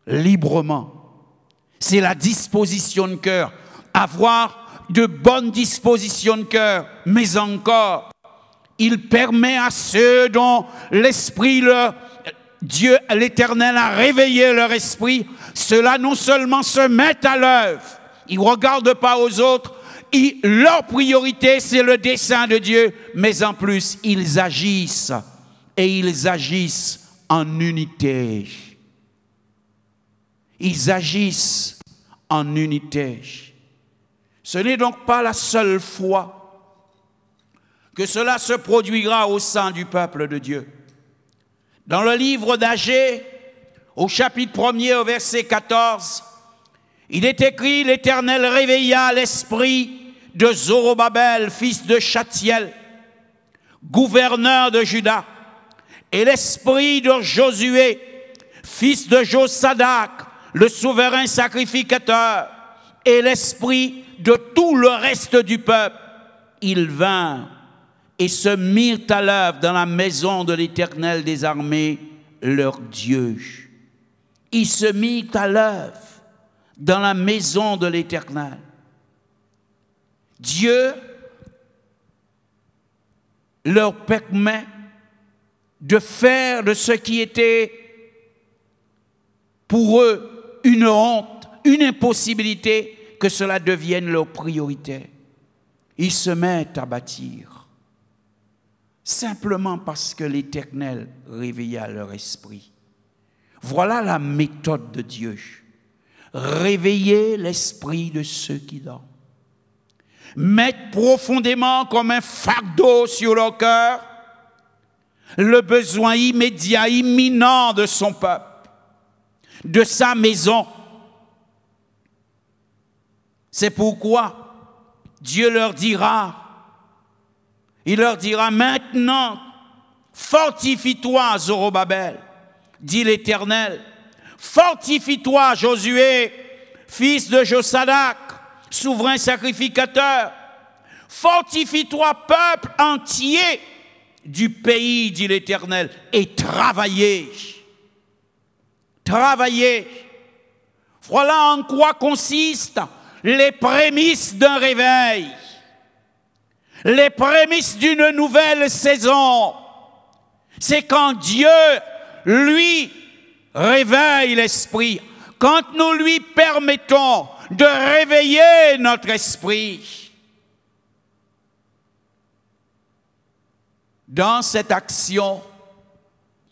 librement, c'est la disposition de cœur, avoir de bonnes dispositions de cœur, mais encore, il permet à ceux dont l'Esprit, Dieu, l'Éternel a réveillé leur esprit, ceux-là non seulement se mettent à l'œuvre, ils ne regardent pas aux autres, leur priorité c'est le dessein de Dieu, mais en plus ils agissent, et ils agissent en unité. Ils agissent en unité. Ce n'est donc pas la seule fois que cela se produira au sein du peuple de Dieu. Dans le livre d'Agée, au chapitre 1er, au verset 14, il est écrit « L'Éternel réveilla l'esprit de Zorobabel, fils de Chathiel, gouverneur de Juda, et l'esprit de Josué, fils de Josadac, le souverain sacrificateur, et l'esprit de tout le reste du peuple. Ils vinrent et se mirent à l'œuvre dans la maison de l'Éternel des armées, leur Dieu. » Ils se mirent à l'œuvre dans la maison de l'Éternel. Dieu leur permet de faire de ce qui était pour eux une honte, une impossibilité, que cela devienne leur priorité. Ils se mettent à bâtir, simplement parce que l'Éternel réveilla leur esprit. Voilà la méthode de Dieu. Réveiller l'esprit de ceux qui dorment. Mettre profondément comme un fardeau sur leur cœur le besoin immédiat, imminent de son peuple, de sa maison. C'est pourquoi Dieu leur dira, il leur dira maintenant, fortifie-toi Zorobabel, dit l'Éternel, fortifie-toi Josué, fils de Josadac, souverain sacrificateur, fortifie-toi peuple entier du pays, dit l'Éternel, et travaillez. Travaillez. Voilà en quoi consistent les prémices d'un réveil, les prémices d'une nouvelle saison. C'est quand Dieu, lui, réveille l'esprit, quand nous lui permettons de réveiller notre esprit. Dans cette action,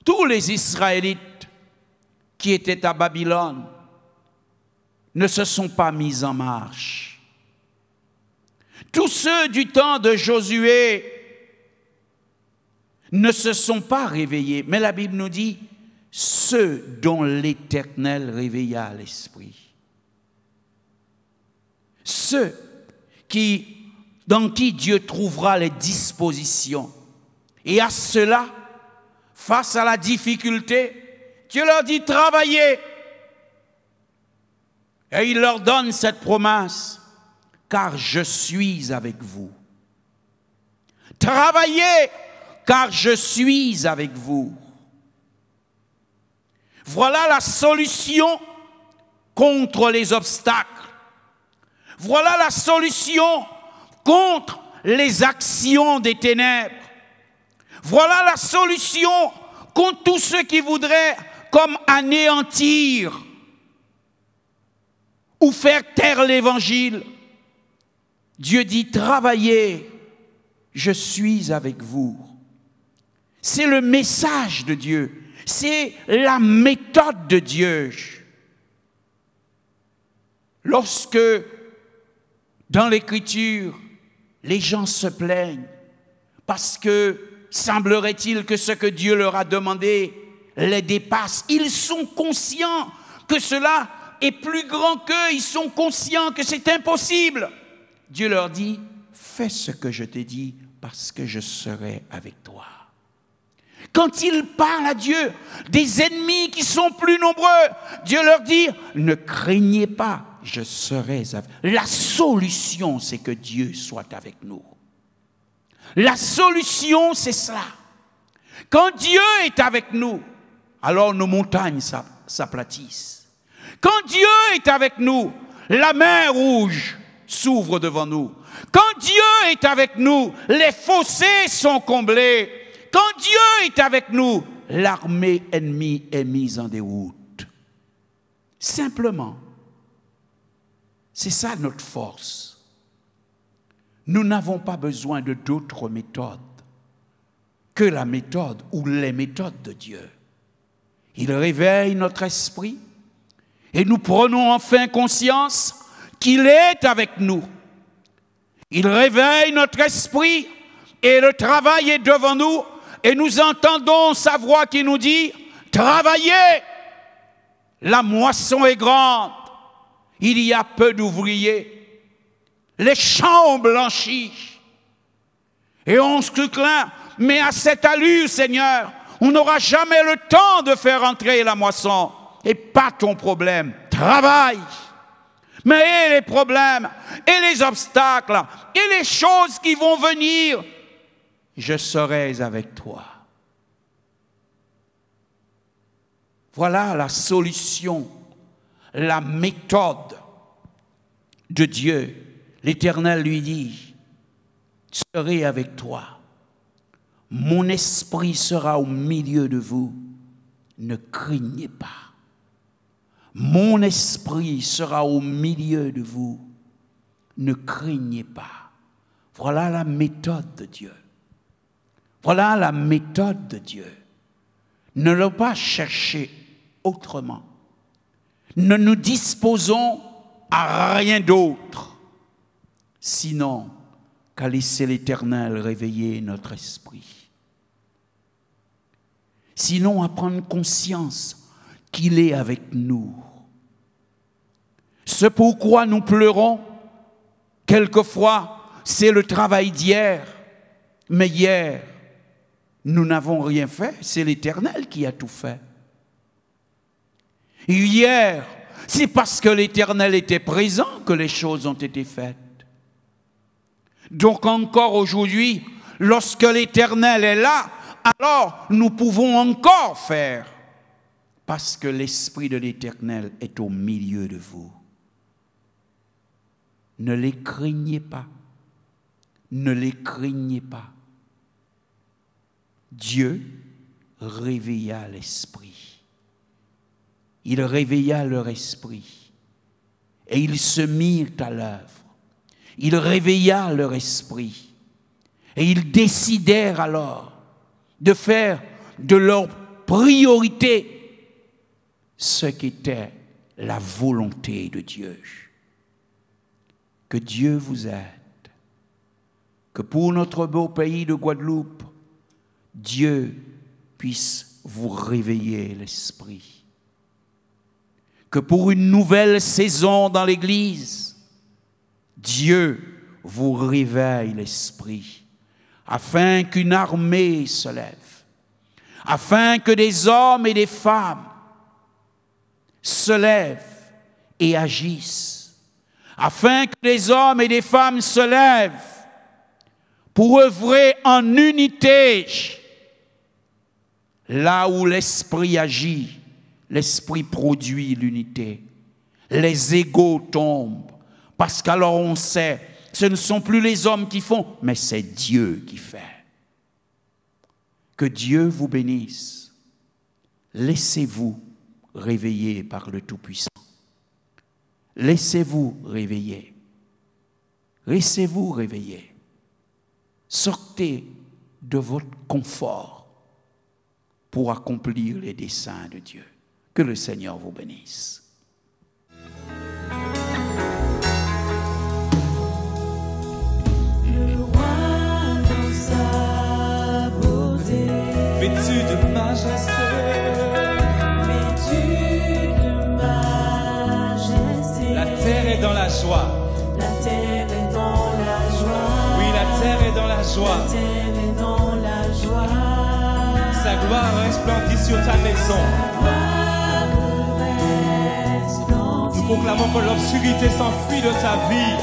tous les Israélites qui étaient à Babylone ne se sont pas mis en marche. Tous ceux du temps de Josué ne se sont pas réveillés, mais la Bible nous dit ceux dont l'Éternel réveilla l'esprit. Ceux dans qui Dieu trouvera les dispositions. Et à cela, face à la difficulté, Dieu leur dit travaillez. Et il leur donne cette promesse, car je suis avec vous. Travaillez, car je suis avec vous. Voilà la solution contre les obstacles. Voilà la solution contre les actions des ténèbres. Voilà la solution contre tous ceux qui voudraient comme anéantir ou faire taire l'évangile. Dieu dit, travaillez, je suis avec vous. C'est le message de Dieu, c'est la méthode de Dieu. Lorsque, dans l'Écriture, les gens se plaignent parce que semblerait-il que ce que Dieu leur a demandé les dépasse, ils sont conscients que cela est plus grand qu'eux, ils sont conscients que c'est impossible. Dieu leur dit, fais ce que je t'ai dit, parce que je serai avec toi. Quand il parle à Dieu des ennemis qui sont plus nombreux, Dieu leur dit, ne craignez pas, je serai avec vous. La solution, c'est que Dieu soit avec nous. La solution, c'est cela. Quand Dieu est avec nous, alors nos montagnes s'aplatissent. Quand Dieu est avec nous, la mer Rouge s'ouvre devant nous. Quand Dieu est avec nous, les fossés sont comblés. Quand Dieu est avec nous, l'armée ennemie est mise en déroute. Simplement, c'est ça notre force. Nous n'avons pas besoin de d'autres méthodes que la méthode ou les méthodes de Dieu. Il réveille notre esprit et nous prenons enfin conscience qu'il est avec nous. Il réveille notre esprit et le travail est devant nous et nous entendons sa voix qui nous dit « Travaillez, la moisson est grande, il y a peu d'ouvriers, les champs ont blanchi. » Et on se craint, mais à cette allure, Seigneur, on n'aura jamais le temps de faire entrer la moisson. Et pas ton problème, travaille. Mais et les problèmes, et les obstacles, et les choses qui vont venir, je serai avec toi. Voilà la solution, la méthode de Dieu. L'Éternel lui dit, je serai avec toi. Mon esprit sera au milieu de vous. Ne craignez pas. Mon esprit sera au milieu de vous. Ne craignez pas. Voilà la méthode de Dieu. Voilà la méthode de Dieu. Ne le pas chercher autrement. Ne nous disposons à rien d'autre, sinon qu'à laisser l'Éternel réveiller notre esprit. Sinon à prendre conscience qu'il est avec nous. Ce pourquoi nous pleurons, quelquefois, c'est le travail d'hier. Mais hier, nous n'avons rien fait, c'est l'Éternel qui a tout fait. Hier, c'est parce que l'Éternel était présent que les choses ont été faites. Donc encore aujourd'hui, lorsque l'Éternel est là, alors nous pouvons encore faire. Parce que l'Esprit de l'Éternel est au milieu de vous. Ne les craignez pas. Ne les craignez pas. Dieu réveilla l'esprit. Il réveilla leur esprit. Et ils se mirent à l'œuvre. Il réveilla leur esprit. Et ils décidèrent alors de faire de leur priorité ce qu'était la volonté de Dieu. Que Dieu vous aide. Que pour notre beau pays de Guadeloupe, Dieu puisse vous réveiller l'esprit. Que pour une nouvelle saison dans l'Église, Dieu vous réveille l'esprit, afin qu'une armée se lève, afin que des hommes et des femmes se lèvent et agissent, afin que des hommes et des femmes se lèvent pour œuvrer en unité. Là où l'esprit agit, l'esprit produit l'unité. Les égos tombent, parce qu'alors on sait, ce ne sont plus les hommes qui font, mais c'est Dieu qui fait. Que Dieu vous bénisse. Laissez-vous réveiller par le Tout-Puissant. Laissez-vous réveiller. Laissez-vous réveiller. Sortez de votre confort pour accomplir les desseins de Dieu. Que le Seigneur vous bénisse. Le roi dans sa beauté, Vêtu de majesté, vêtu de majesté. la terre est dans la joie. La terre est dans la joie. Oui, la terre est dans la joie. joie. Éternel dans la joie. Sa gloire resplendit sur ta maison. Nous proclamons que l'obscurité s'enfuit de ta vie.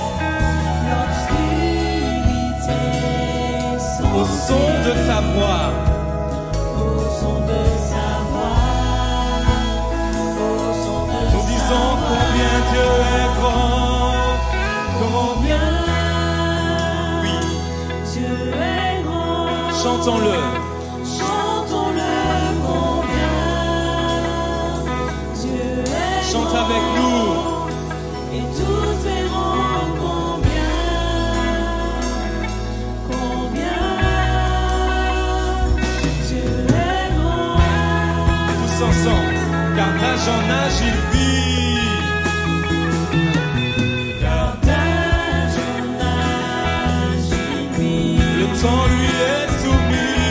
Au son de ta voix. Nous disons combien Dieu est grand. Combien oui. Dieu est grand. Chantons-le. Chantons-le combien Dieu est Chante grand. avec nous. Et tous verront combien Dieu est grand. Tous ensemble. Car d'âge en âge il vit. Car d'âge en âge il vit. Le temps lui est soumis.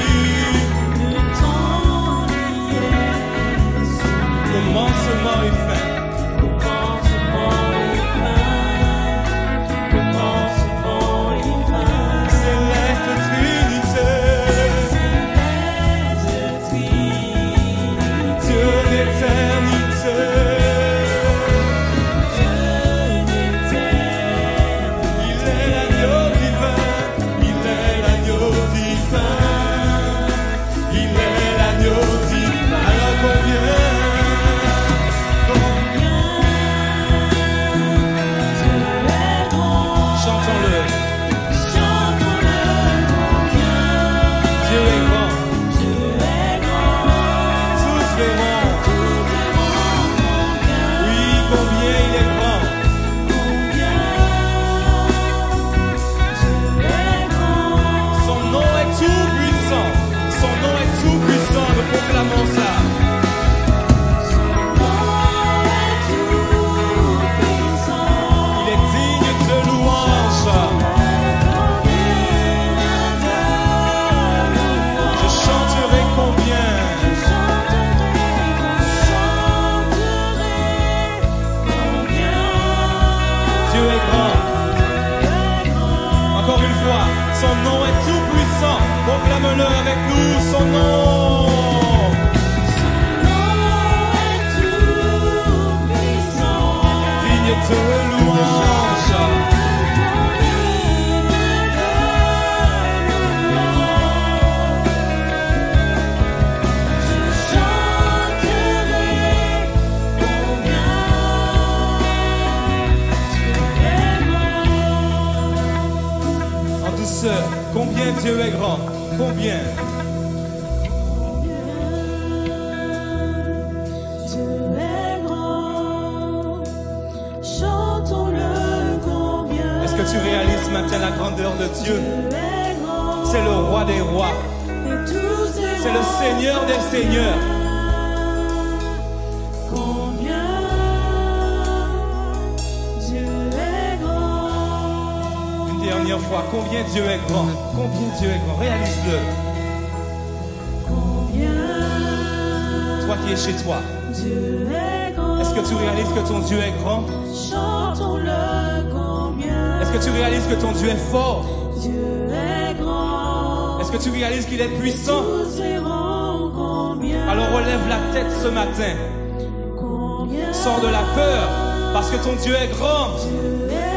Le temps lui est soumis. Commencement et fin. Commencement et fin. Commencement et fin. Céleste Trinité. Céleste Trinité. Dieu d'éternité. Dieu d'éternité. Il est l'agneau divin. Il est l'agneau divin. Il est l'agneau divin. Alors combien Dieu est grand. chantons-le. Chantons-le combien Dieu est grand. Dieu est grand. Tous verront. Tous verront combien Oui, combien il est grand. Dieu est grand. Son nom est tout puissant. Son nom est tout puissant. Nous proclamons ça. Son nom est tout puissant. Il est digne de louange. Je chanterai combien Dieu est grand. Encore une fois, son nom est tout puissant. Proclame-le avec nous, son nom. Digne de louange. En douceur, combien Dieu est grand. Combien Dieu est grand, chantons-le combien. est-ce que tu réalises ce matin la grandeur de Dieu? Dieu est grand, C'est le roi des rois. et tous C'est le Seigneur des seigneurs. combien Dieu est grand. Une dernière fois, combien Dieu est grand. Combien Dieu est grand. Réalise-le. Combien Toi qui es chez toi. Dieu est grand. Est-ce que tu réalises que ton Dieu est grand? Chantons-le combien. Est-ce que tu réalises que ton Dieu est fort? Dieu est grand. Est-ce que tu réalises qu'il est puissant? Tous verront combien. Alors relève la tête ce matin. Combien Sors de la peur parce que ton Dieu est grand. Dieu est